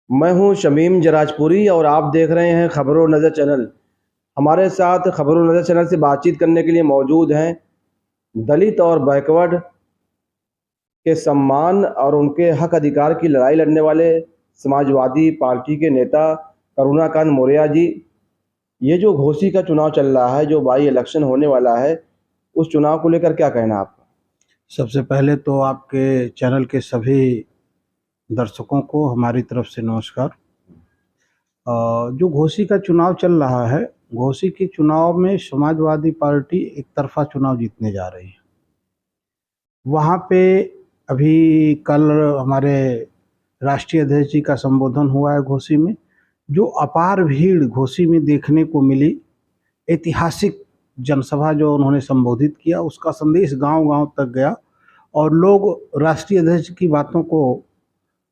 मैं हूं शमीम जराजपुरी और आप देख रहे हैं खबरों नज़र चैनल। हमारे साथ खबरों नज़र चैनल से बातचीत करने के लिए मौजूद हैं दलित और बैकवर्ड के सम्मान और उनके हक अधिकार की लड़ाई लड़ने वाले समाजवादी पार्टी के नेता करुणाकांत मौर्य जी। ये जो घोसी का चुनाव चल रहा है, जो बाई इलेक्शन होने वाला है, उस चुनाव को लेकर क्या कहना है आपका? सबसे पहले तो आपके चैनल के सभी दर्शकों को हमारी तरफ से नमस्कार। जो घोसी का चुनाव चल रहा है, घोसी के चुनाव में समाजवादी पार्टी एक तरफा चुनाव जीतने जा रही है। वहाँ पे अभी कल हमारे राष्ट्रीय अध्यक्ष जी का संबोधन हुआ है घोसी में। जो अपार भीड़ घोसी में देखने को मिली, ऐतिहासिक जनसभा जो उन्होंने संबोधित किया, उसका संदेश गांव-गांव तक गया और लोग राष्ट्रीय अध्यक्ष की बातों को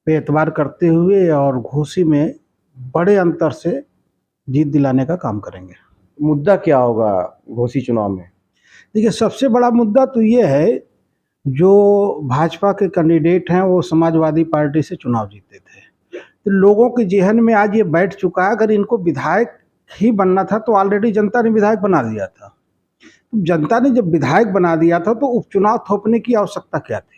पे एतबार करते हुए और घोसी में बड़े अंतर से जीत दिलाने का काम करेंगे। मुद्दा क्या होगा घोसी चुनाव में? देखिए, सबसे बड़ा मुद्दा तो ये है, जो भाजपा के कैंडिडेट हैं वो समाजवादी पार्टी से चुनाव जीते थे, तो लोगों के जेहन में आज ये बैठ चुका है, अगर इनको विधायक ही बनना था तो ऑलरेडी जनता ने विधायक बना दिया था। जनता ने जब विधायक बना दिया था तो उपचुनाव थोपने की आवश्यकता क्या थी?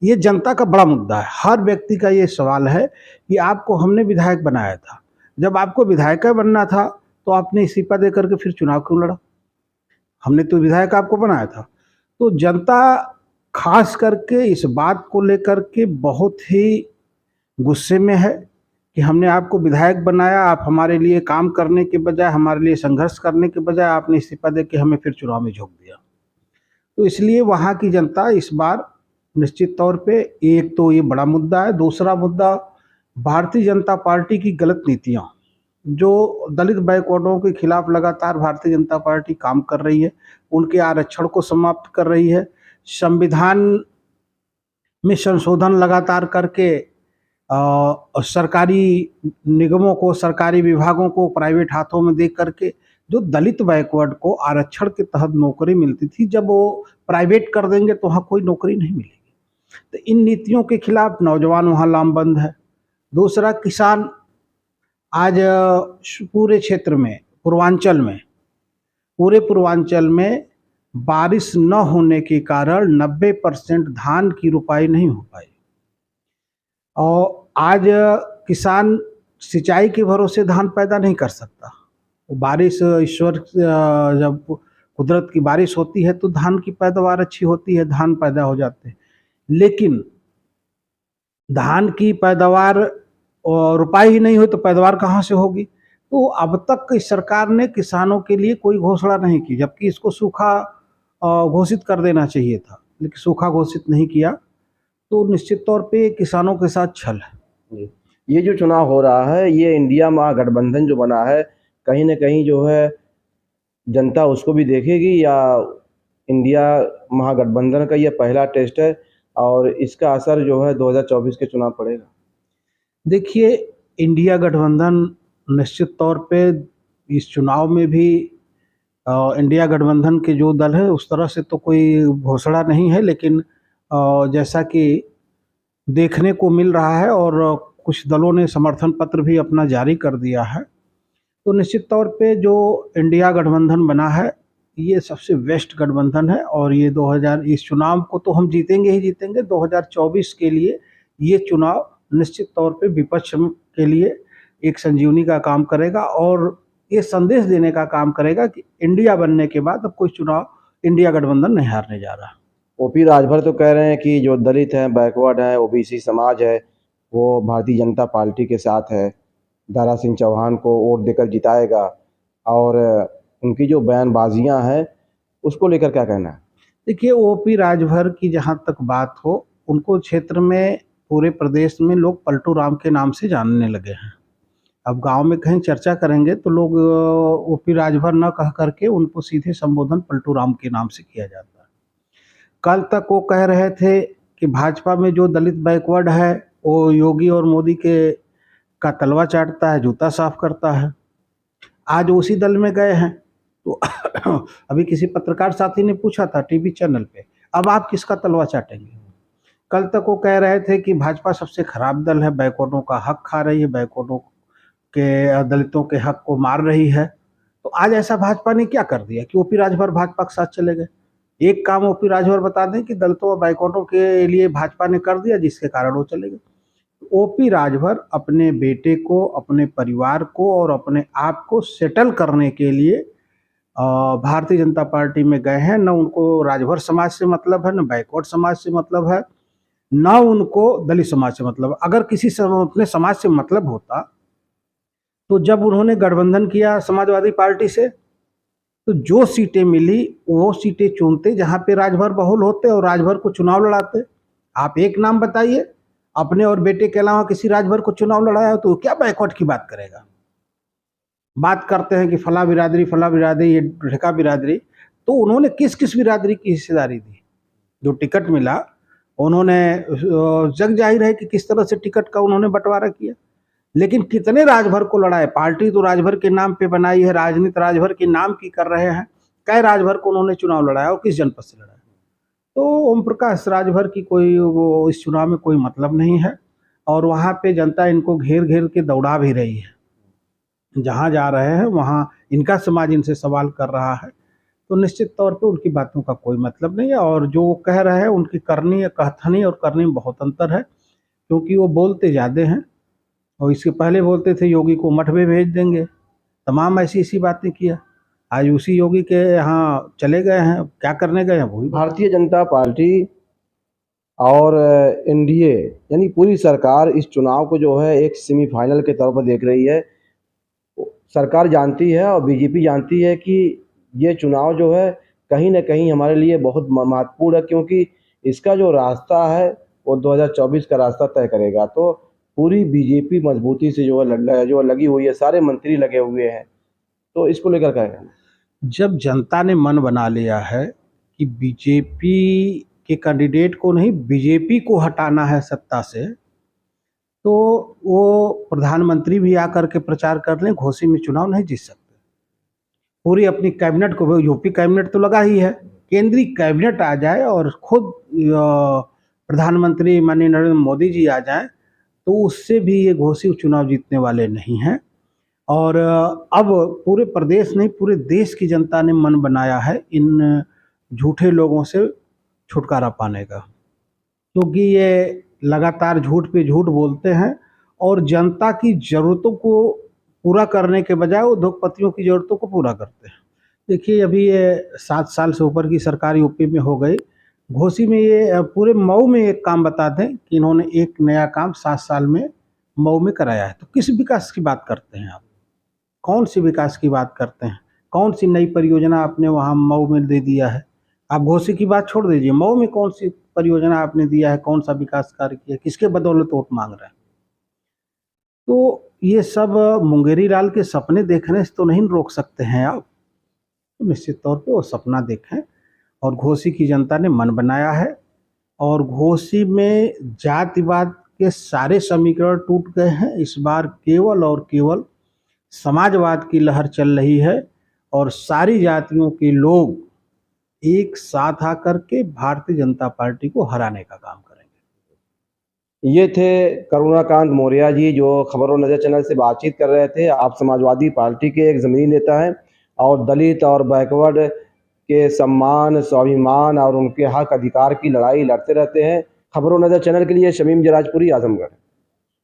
ये जनता का बड़ा मुद्दा है। हर व्यक्ति का ये सवाल है कि आपको हमने विधायक बनाया था, जब आपको विधायक बनना था तो आपने इस्तीफा दे करके फिर चुनाव क्यों लड़ा? हमने तो विधायक आपको बनाया था। तो जनता खास करके इस बात को लेकर के बहुत ही गुस्से में है कि हमने आपको विधायक बनाया, आप हमारे लिए काम करने के बजाय, हमारे लिए संघर्ष करने के बजाय आपने इस्तीफा दे के हमें फिर चुनाव में झोंक दिया। तो इसलिए वहाँ की जनता इस बार निश्चित तौर पे, एक तो ये बड़ा मुद्दा है। दूसरा मुद्दा भारतीय जनता पार्टी की गलत नीतियाँ, जो दलित बैकवर्डों के खिलाफ लगातार भारतीय जनता पार्टी काम कर रही है, उनके आरक्षण को समाप्त कर रही है, संविधान में संशोधन लगातार करके सरकारी निगमों को, सरकारी विभागों को प्राइवेट हाथों में दे करके जो दलित बैकवर्ड को आरक्षण के तहत नौकरी मिलती थी, जब वो प्राइवेट कर देंगे तो वहाँ कोई नौकरी नहीं मिलेगी। तो इन नीतियों के खिलाफ नौजवान वहाँ लामबंद है। दूसरा, किसान आज पूरे क्षेत्र में, पूरे पूर्वांचल में बारिश न होने के कारण 90% धान की रुपाई नहीं हो पाई और आज किसान सिंचाई के भरोसे धान पैदा नहीं कर सकता। बारिश ईश्वर, जब कुदरत की बारिश होती है तो धान की पैदावार अच्छी होती है, धान पैदा हो जाते हैं, लेकिन धान की पैदावार और रुपाई ही नहीं हो तो पैदावार कहाँ से होगी? तो अब तक इस सरकार ने किसानों के लिए कोई घोषणा नहीं की, जबकि इसको सूखा घोषित कर देना चाहिए था, लेकिन सूखा घोषित नहीं किया। तो निश्चित तौर पे किसानों के साथ छल है। जी। ये जो चुनाव हो रहा है, ये इंडिया महागठबंधन जो बना है, कहीं न कहीं जो है जनता उसको भी देखेगी, या इंडिया महागठबंधन का ये पहला टेस्ट है और इसका असर जो है 2024 के चुनाव पड़ेगा? देखिए, इंडिया गठबंधन निश्चित तौर पे इस चुनाव में भी इंडिया गठबंधन के जो दल है उस तरह से तो कोई घोषणा नहीं है, लेकिन जैसा कि देखने को मिल रहा है और कुछ दलों ने समर्थन पत्र भी अपना जारी कर दिया है, तो निश्चित तौर पे जो इंडिया गठबंधन बना है ये सबसे बेस्ट गठबंधन है और ये 2000 इस चुनाव को तो हम जीतेंगे ही जीतेंगे। 2024 के लिए ये चुनाव निश्चित तौर पे विपक्ष के लिए एक संजीवनी का काम करेगा और ये संदेश देने का काम करेगा कि इंडिया बनने के बाद अब कोई चुनाव इंडिया गठबंधन नहीं हारने जा रहा। ओपी राजभर तो कह रहे हैं कि जो दलित हैं, बैकवर्ड हैं, ओबीसी समाज है, वो भारतीय जनता पार्टी के साथ है, दारा सिंह चौहान को वोट देकर जिताएगा, और उनकी जो बयानबाजियां हैं उसको लेकर क्या कहना है? देखिए, ओपी राजभर की जहाँ तक बात हो, उनको क्षेत्र में, पूरे प्रदेश में लोग पलटू राम के नाम से जानने लगे हैं। अब गांव में कहीं चर्चा करेंगे तो लोग ओपी राजभर न कह करके उनको सीधे संबोधन पलटू राम के नाम से किया जाता है। कल तक वो कह रहे थे कि भाजपा में जो दलित बैकवर्ड है वो योगी और मोदी के का तलवा चाटता है, जूता साफ करता है। आज उसी दल में गए हैं तो अभी किसी पत्रकार साथी ने पूछा था टीवी चैनल पे, अब आप किसका तलवा चाटेंगे? कल तक वो कह रहे थे कि भाजपा सबसे खराब दल है, बैकवर्डों का हक खा रही है, बैकवर्डों के दलितों के हक को मार रही है। तो आज ऐसा भाजपा ने क्या कर दिया कि ओपी राजभर भाजपा के साथ चले गए। एक काम ओपी राजभर बता दें कि दलितों और बैकवर्डों के लिए भाजपा ने कर दिया, जिसके कारण वो चले गए। ओपी राजभर अपने बेटे को, अपने परिवार को और अपने आप को सेटल करने के लिए भारतीय जनता पार्टी में गए हैं। न उनको राजभर समाज से मतलब है, न बैकवर्ड समाज से मतलब है, न उनको दलित समाज से मतलब है। अगर किसी अपने समाज से मतलब होता तो जब उन्होंने गठबंधन किया समाजवादी पार्टी से, तो जो सीटें मिली वो सीटें चुनते जहां पे राजभर बहुल होते और राजभर को चुनाव लड़ाते। आप एक नाम बताइए, अपने और बेटे के अलावा किसी राजभर को चुनाव लड़ाया हो तो क्या बैकवर्ड की बात करेगा। बात करते हैं कि फला बिरादरी, ये ढेका बिरादरी, तो उन्होंने किस किस बिरादरी की हिस्सेदारी दी। जो टिकट मिला उन्होंने, जग जाहिर है कि किस तरह से टिकट का उन्होंने बंटवारा किया। लेकिन कितने राजभर को लड़ाए। पार्टी तो राजभर के नाम पे बनाई है, राजनीति राजभर के नाम की कर रहे हैं। कई राजभर को उन्होंने चुनाव लड़ाया और किस जनपद से लड़ाया। तो ओम प्रकाश राजभर की कोई वो इस चुनाव में कोई मतलब नहीं है और वहाँ पे जनता इनको घेर घेर के दौड़ा भी रही है। जहाँ जा रहे हैं वहाँ इनका समाज इनसे सवाल कर रहा है, तो निश्चित तौर पे उनकी बातों का कोई मतलब नहीं है। और जो कह रहे हैं उनकी करनी, कथनी और करनी में बहुत अंतर है, क्योंकि वो बोलते ज़्यादा हैं और इसके पहले बोलते थे योगी को मठ में भेज देंगे, तमाम ऐसी बातें किया। आज उसी योगी के यहाँ चले गए हैं, क्या करने गए हैं वही। भारतीय जनता पार्टी और एनडीए यानी पूरी सरकार इस चुनाव को जो है एक सेमीफाइनल के तौर पर देख रही है। सरकार जानती है और बीजेपी जानती है कि ये चुनाव जो है कहीं ना कहीं हमारे लिए बहुत महत्वपूर्ण है, क्योंकि इसका जो रास्ता है वो 2024 का रास्ता तय करेगा। तो पूरी बीजेपी मजबूती से जो है लगी हुई है, सारे मंत्री लगे हुए हैं। तो इसको लेकर क्या कहना? जब जनता ने मन बना लिया है कि बीजेपी के कैंडिडेट को नहीं, बीजेपी को हटाना है सत्ता से, तो वो प्रधानमंत्री भी आकर के प्रचार कर लें, घोसी में चुनाव नहीं जीत सकते। पूरी अपनी कैबिनेट को, यूपी कैबिनेट तो लगा ही है, केंद्रीय कैबिनेट आ जाए और खुद प्रधानमंत्री माननीय नरेंद्र मोदी जी आ जाए, तो उससे भी ये घोसी चुनाव जीतने वाले नहीं हैं। और अब पूरे प्रदेश नहीं, पूरे देश की जनता ने मन बनाया है इन झूठे लोगों से छुटकारा पाने का, क्योंकि ये लगातार झूठ पे झूठ बोलते हैं और जनता की ज़रूरतों को पूरा करने के बजाय उद्योगपतियों की ज़रूरतों को पूरा करते हैं। देखिए, अभी ये 7 साल से ऊपर की सरकार यूपी में हो गई। घोसी में ये पूरे मऊ में एक काम बता दें कि इन्होंने एक नया काम 7 साल में मऊ में कराया है। तो किस विकास की बात करते हैं आप? कौन सी विकास की बात करते हैं? कौन सी नई परियोजना आपने वहाँ मऊ में दे दिया है? आप घोसी की बात छोड़ दीजिए, मऊ में कौन सी परियोजना आपने दिया है, कौन सा विकास कार्य किया, किसके बदौलत वोट मांग रहे हैं? तो ये सब मुंगेरी लाल के सपने देखने से तो नहीं रोक सकते हैं आप। तो निश्चित तौर पे वो सपना देखें। और घोसी की जनता ने मन बनाया है और घोसी में जातिवाद के सारे समीकरण टूट गए हैं। इस बार केवल और केवल समाजवाद की लहर चल रही है और सारी जातियों के लोग एक साथ आकर के भारतीय जनता पार्टी को हराने का काम करेंगे। ये थे करुणाकांत मौर्य जी, जो खबरों नज़र चैनल से बातचीत कर रहे थे। आप समाजवादी पार्टी के एक ज़मीनी नेता हैं और दलित और बैकवर्ड के सम्मान, स्वाभिमान और उनके हक अधिकार की लड़ाई लड़ते रहते हैं। खबरों नज़र चैनल के लिए शमीम जराजपुरी, आजमगढ़।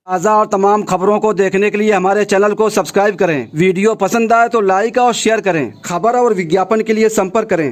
ताज़ा और तमाम खबरों को देखने के लिए हमारे चैनल को सब्सक्राइब करें। वीडियो पसंद आए तो लाइक और शेयर करें। खबर और विज्ञापन के लिए संपर्क करें।